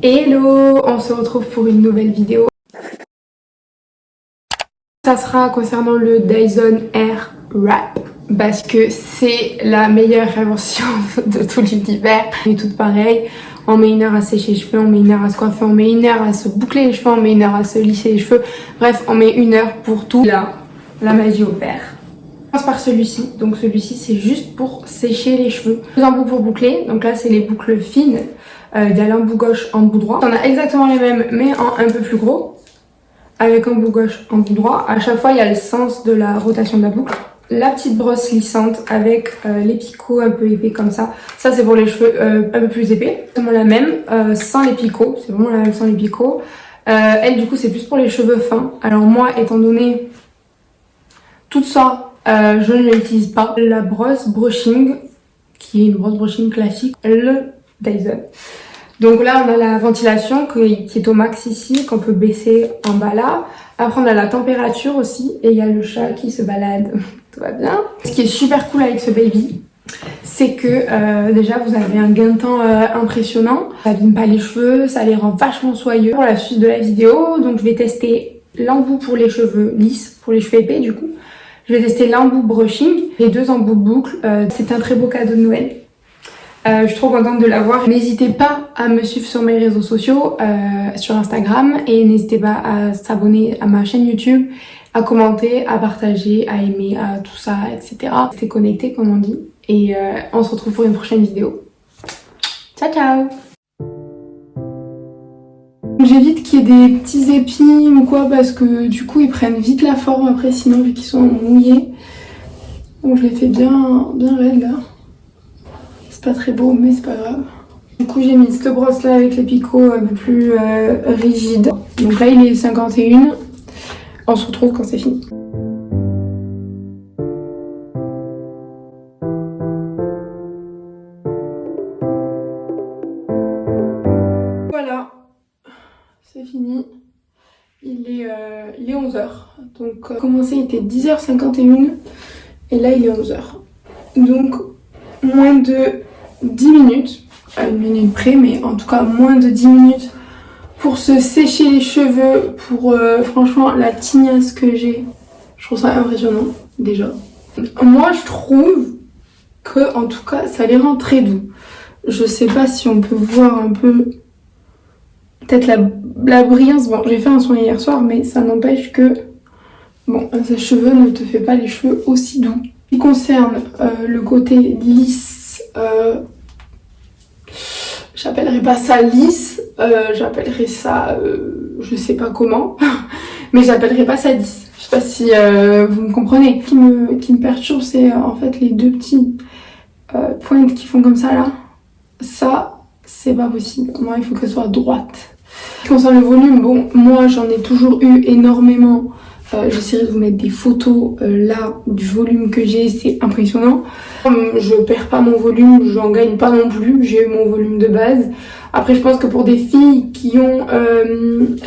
Hello, on se retrouve pour une nouvelle vidéo. Ça sera concernant le Dyson Airwrap parce que c'est la meilleure invention de tout l'univers. On est toutes pareilles, on met 1 heure à sécher les cheveux, on met 1 heure à se coiffer, on met 1 heure à se boucler les cheveux, on met 1 heure à se lisser les cheveux. Bref, on met 1 heure pour tout. Là, la magie opère. On commence par celui-ci. Donc celui-ci c'est juste pour sécher les cheveux. 2 embouts pour boucler, donc là c'est les boucles fines. Il y a l'embout gauche, embout droit. On a exactement les mêmes mais en un peu plus gros. Avec embout gauche, embout droit. À chaque fois il y a le sens de la rotation de la boucle. La petite brosse lissante avec les picots un peu épais comme ça. Ça c'est pour les cheveux un peu plus épais. C'est vraiment la même sans les picots. C'est vraiment la même sans les picots. Elle du coup c'est plus pour les cheveux fins. Alors moi étant donné tout ça, je ne l'utilise pas. La brosse brushing, qui est une brosse brushing classique, le Dyson. Donc là on a la ventilation qui est au max ici, qu'on peut baisser en bas là. Après on a la température aussi et il y a le chat qui se balade. Tout va bien. Ce qui est super cool avec ce baby, c'est que déjà vous avez un gain de temps impressionnant. Ça abîme pas les cheveux, ça les rend vachement soyeux. Pour la suite de la vidéo, donc je vais tester l'embout pour les cheveux lisses, pour les cheveux épais du coup. Je vais tester l'embout brushing, les 2 embouts boucles. C'est un très beau cadeau de Noël. Je suis trop contente de l'avoir. N'hésitez pas à me suivre sur mes réseaux sociaux, sur Instagram, et n'hésitez pas à s'abonner à ma chaîne YouTube, à commenter, à partager, à aimer, à tout ça, etc. Restez connectés comme on dit, et on se retrouve pour une prochaine vidéo. Ciao ciao. J'évite qu'il y ait des petits épis ou quoi parce que du coup ils prennent vite la forme après sinon vu qu'ils sont mouillés. Donc je les fais bien raides là. C'est pas très beau mais c'est pas grave. Du coup j'ai mis cette brosse là avec les picots un peu plus rigides. Donc là il est 51. On se retrouve quand c'est fini. Voilà, c'est fini. Il est 11h. Donc commencé il était 10h51 et là il est 11h. Donc moins de 10 minutes, à 1 minute près, mais en tout cas moins de 10 minutes pour se sécher les cheveux, pour franchement la tignasse que j'ai. Je trouve ça impressionnant déjà. Moi je trouve que en tout cas ça les rend très doux. Je sais pas si on peut voir un peu peut-être la brillance. Bon j'ai fait un soin hier soir mais ça n'empêche que bon un sèche-cheveux ne te fait pas les cheveux aussi doux. Ce qui concerne le côté lisse, j'appellerais pas ça lisse, j'appellerais ça je sais pas comment, mais j'appellerais pas ça lisse. Je sais pas si vous me comprenez. Ce qui me perturbe c'est en fait les 2 petits pointes qui font comme ça là. Ça c'est pas possible, moi il faut qu'elle soit droite. Ce qui concerne le volume, bon moi j'en ai toujours eu énormément. J'essaierai de vous mettre des photos là du volume que j'ai, c'est impressionnant. Je perds pas mon volume, j'en gagne pas non plus, j'ai eu mon volume de base. Après je pense que pour des filles qui ont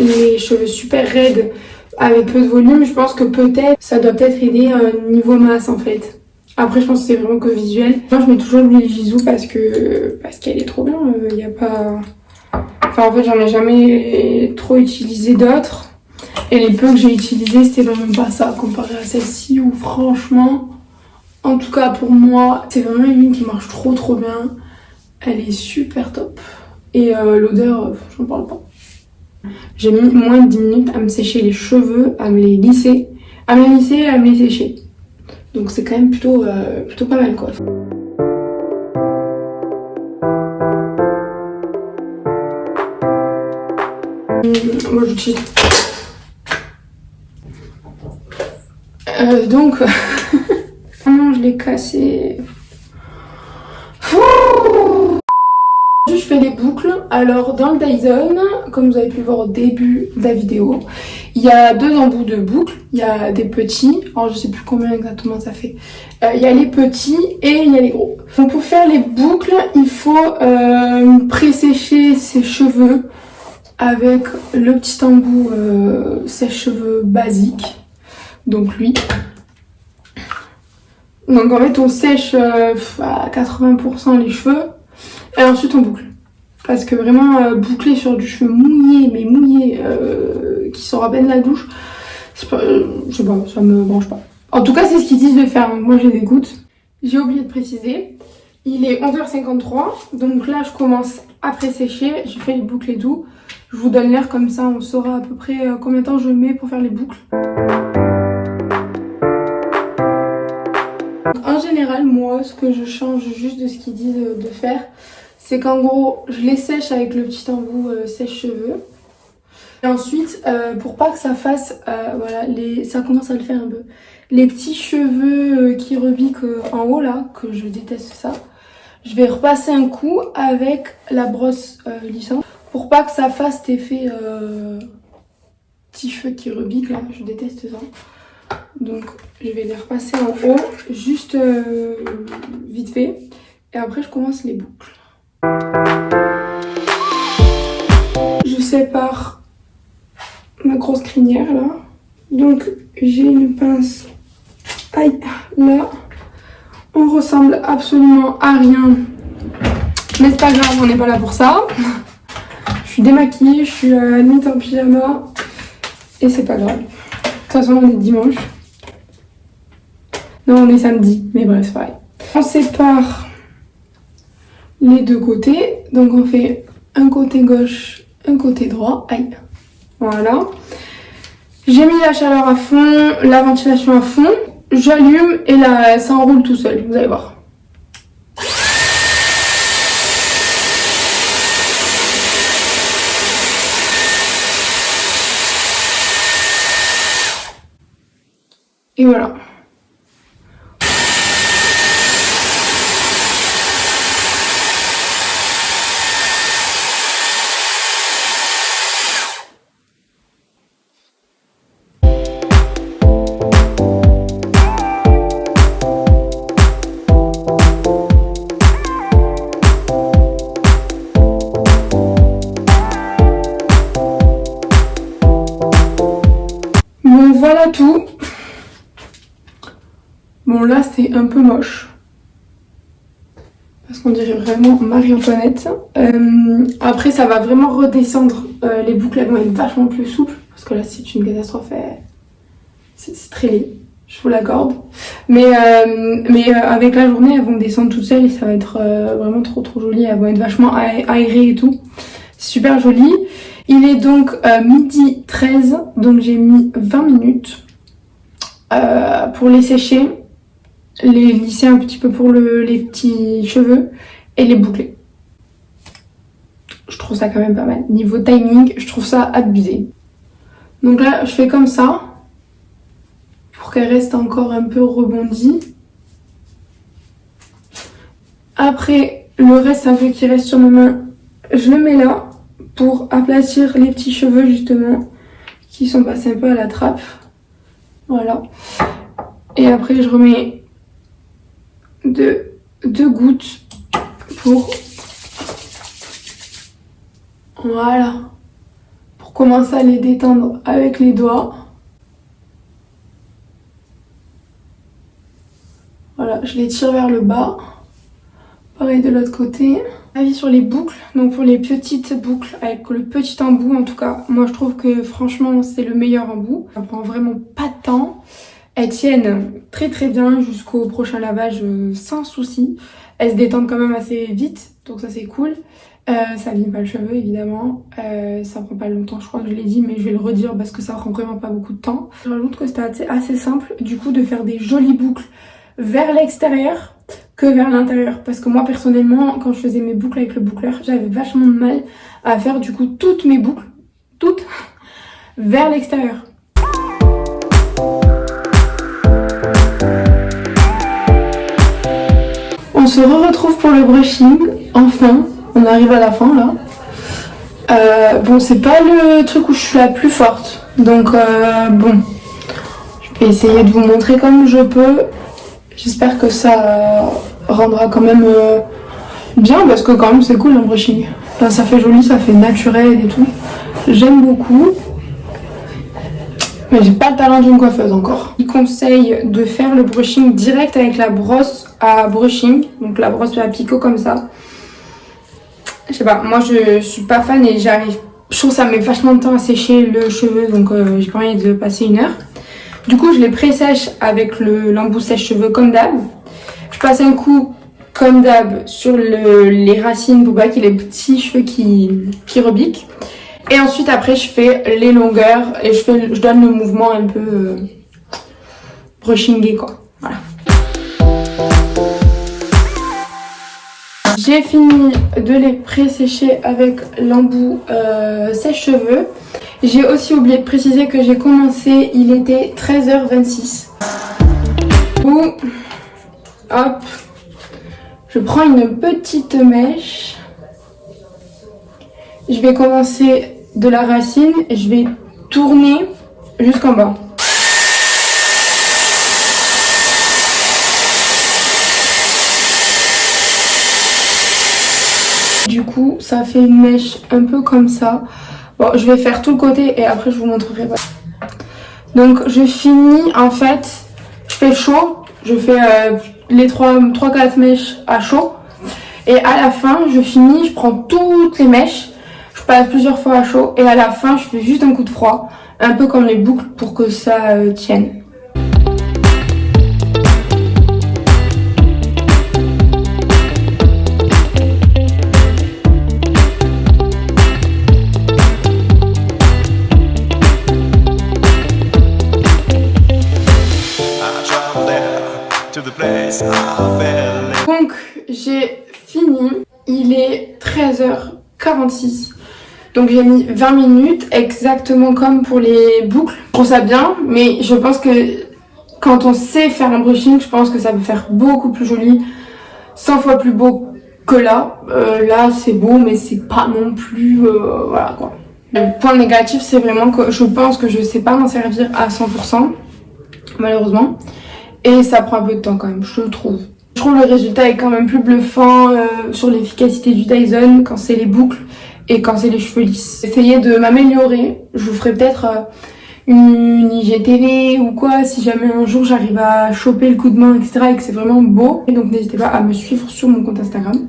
les cheveux super raides avec peu de volume, je pense que peut-être ça doit peut-être aider niveau masse en fait. Après je pense que c'est vraiment que visuel. Moi je mets toujours l'huile Jisoo parce qu'elle est trop bien, y a pas... Enfin en fait j'en ai jamais trop utilisé d'autres. Et les peu que j'ai utilisés, c'était vraiment pas ça comparé à celle-ci où franchement, en tout cas pour moi, c'est vraiment une huile qui marche trop bien. Elle est super top. Et l'odeur, j'en parle pas. J'ai mis moins de 10 minutes à me sécher les cheveux, à me les lisser, à me les lisser et à me les sécher. Donc c'est quand même plutôt pas mal quoi. Moi j'utilise... donc, non, je l'ai cassé. Je fais des boucles. Alors, dans le Dyson, comme vous avez pu voir au début de la vidéo, il y a 2 embouts de boucles. Il y a des petits, alors je sais plus combien exactement ça fait. Il y a les petits et il y a les gros. Donc, pour faire les boucles, il faut pré-sécher ses cheveux avec le petit embout sèche-cheveux basique. Donc lui. Donc en fait on sèche à 80% les cheveux et ensuite on boucle. Parce que vraiment boucler sur du cheveu mouillé, mais mouillé, qui sort à peine de la douche, je sais pas, ça me branche pas. En tout cas, c'est ce qu'ils disent de faire, donc moi je les écoute. J'ai oublié de préciser, il est 11h53, donc là je commence à pré-sécher, je fais les boucles et tout. Je vous donne l'air comme ça, on saura à peu près combien de temps je mets pour faire les boucles. En général, moi, ce que je change juste de ce qu'ils disent de faire, c'est qu'en gros, je les sèche avec le petit embout sèche-cheveux. Et ensuite, pour pas que ça fasse, voilà, ça commence à le faire un peu. Les petits cheveux qui rebiquent en haut là, que je déteste ça, je vais repasser un coup avec la brosse lissante. Pour pas que ça fasse cet effet petits cheveux qui rebiquent là, je déteste ça. Donc je vais les repasser en haut, juste vite fait. Et après je commence les boucles. Je sépare ma grosse crinière là. Donc j'ai une pince. Aïe, là. On ressemble absolument à rien. Mais c'est pas grave, on n'est pas là pour ça. Je suis démaquillée, je suis limite en pyjama. Et c'est pas grave. De toute façon, on est dimanche. Non, on est samedi. Mais bref, c'est pareil. On sépare les deux côtés. Donc on fait un côté gauche, un côté droit. Aïe. Voilà. J'ai mis la chaleur à fond, la ventilation à fond. J'allume et là, ça enroule tout seul. Vous allez voir. Et voilà. Bon, voilà tout. Bon, là, c'est un peu moche. Parce qu'on dirait vraiment Marie-Antoinette. Après, ça va vraiment redescendre. Les boucles, elles vont être vachement plus souples. Parce que là, c'est une catastrophe. C'est très laid. Je vous l'accorde. Mais avec la journée, elles vont descendre toutes seules et ça va être vraiment trop joli. Elles vont être vachement aérées et tout. C'est super joli. Il est donc midi 13. Donc, j'ai mis 20 minutes pour les sécher. Les lisser un petit peu pour les petits cheveux et les boucler. Je trouve ça quand même pas mal. Niveau timing, je trouve ça abusé. Donc là, je fais comme ça pour qu'elle reste encore un peu rebondie. Après, le reste un peu qui reste sur mes mains, je le mets là pour aplatir les petits cheveux justement qui sont passés un peu à la trappe. Voilà. Et après, je remets deux gouttes pour voilà, pour commencer à les détendre avec les doigts. Voilà, je les tire vers le bas. Pareil de l'autre côté. Avis sur les boucles, donc pour les petites boucles avec le petit embout en tout cas, moi je trouve que franchement c'est le meilleur embout. Ça prend vraiment pas de temps. Elles tiennent très bien jusqu'au prochain lavage sans souci. Elles se détendent quand même assez vite, donc ça c'est cool. Ça abîme pas le cheveu évidemment. Ça prend pas longtemps, je crois que je l'ai dit, mais je vais le redire parce que ça prend vraiment pas beaucoup de temps. Je rajoute que c'était assez simple du coup de faire des jolies boucles vers l'extérieur que vers l'intérieur. Parce que moi personnellement, quand je faisais mes boucles avec le boucleur, j'avais vachement de mal à faire du coup toutes mes boucles, toutes, vers l'extérieur. On se retrouve pour le brushing, enfin, on arrive à la fin là. Bon, c'est pas le truc où je suis la plus forte, donc bon, je vais essayer de vous montrer comme je peux. J'espère que ça rendra quand même bien, parce que quand même c'est cool le brushing. Enfin, ça fait joli, ça fait naturel et tout. J'aime beaucoup. Mais j'ai pas le talent d'une coiffeuse encore. Il conseille de faire le brushing direct avec la brosse à brushing. Donc la brosse à picot comme ça. Je sais pas, moi je suis pas fan et j'arrive. Je trouve que ça met vachement de temps à sécher le cheveu, donc j'ai pas envie de passer 1 heure. Du coup, je les pré-sèche avec l'embout sèche-cheveux comme d'hab. Je passe un coup comme d'hab sur les racines pour pas qu'il y ait les petits cheveux qui rebiquent. Et ensuite, après, je fais les longueurs et je donne le mouvement un peu brushingé, quoi. Voilà. J'ai fini de les pré-sécher avec l'embout sèche-cheveux. J'ai aussi oublié de préciser que j'ai commencé, il était 13h26. Hop, je prends une petite mèche. Je vais commencer de la racine et je vais tourner jusqu'en bas. Du coup, ça fait une mèche un peu comme ça. Bon, je vais faire tout le côté et après je vous montrerai. Donc je finis, en fait, je fais chaud. Je fais les 3-4 mèches à chaud. Et à la fin, je finis, je prends toutes les mèches. Je passe plusieurs fois à chaud. Et à la fin, je fais juste un coup de froid. Un peu comme les boucles pour que ça tienne. Donc j'ai fini, il est 13h46, donc j'ai mis 20 minutes exactement comme pour les boucles. Je trouve ça bien, mais je pense que quand on sait faire un brushing, je pense que ça peut faire beaucoup plus joli, 100 fois plus beau que là. Là c'est beau, mais c'est pas non plus, voilà quoi. Le point négatif, c'est vraiment que je pense que je sais pas m'en servir à 100%, malheureusement. Et ça prend un peu de temps quand même, je trouve. Je trouve le résultat est quand même plus bluffant sur l'efficacité du Dyson quand c'est les boucles et quand c'est les cheveux lisses. Essayez de m'améliorer. Je vous ferai peut-être une IGTV ou quoi si jamais un jour j'arrive à choper le coup de main, etc. et que c'est vraiment beau. Et donc n'hésitez pas à me suivre sur mon compte Instagram.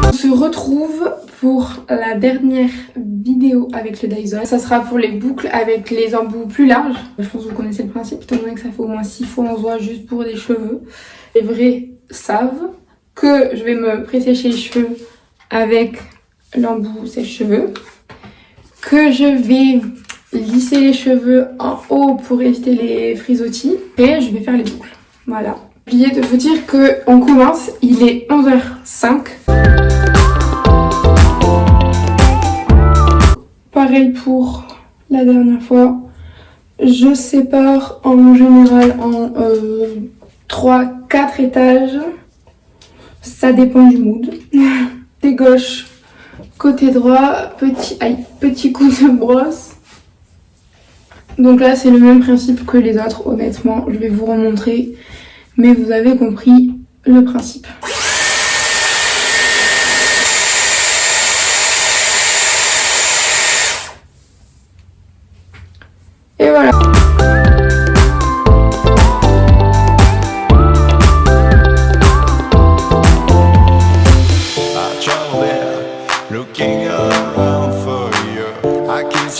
On se retrouve pour la dernière vidéo avec le Dyson. Ça sera pour les boucles avec les embouts plus larges. Je pense que vous connaissez le principe, étant donné que ça fait au moins 6 fois 11 doigts juste pour des cheveux. Les vrais savent que je vais me pré-sécher les cheveux avec l'embout sèche-cheveux. Que je vais lisser les cheveux en haut pour éviter les frisottis. Et je vais faire les boucles. Voilà. J'ai oublié de vous dire qu'on commence, il est 11h05. Pareil pour la dernière fois, je sépare en général en 3-4 étages, ça dépend du mood. Côté gauche, côté droit, petit coup de brosse. Donc là c'est le même principe que les autres, honnêtement, je vais vous remontrer, mais vous avez compris le principe. Et voilà.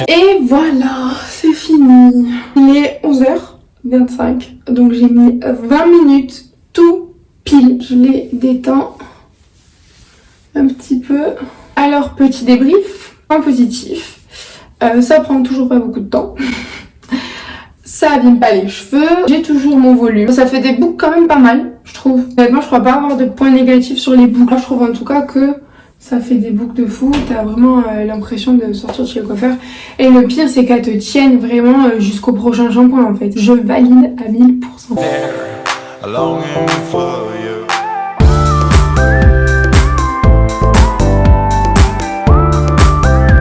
Et voilà, c'est fini. Il est 11h25, donc j'ai mis 20 minutes tout pile. Je les détends un petit peu. Alors, petit débrief, point positif. Ça prend toujours pas beaucoup de temps. Ça abîme pas les cheveux, j'ai toujours mon volume. Ça fait des boucles quand même pas mal, je trouve. Honnêtement, je crois pas avoir de points négatifs sur les boucles. Je trouve en tout cas que ça fait des boucles de fou. T'as vraiment l'impression de sortir de chez le coiffeur. Et le pire, c'est qu'elles te tiennent vraiment jusqu'au prochain shampoing en fait. Je valide à 1000%.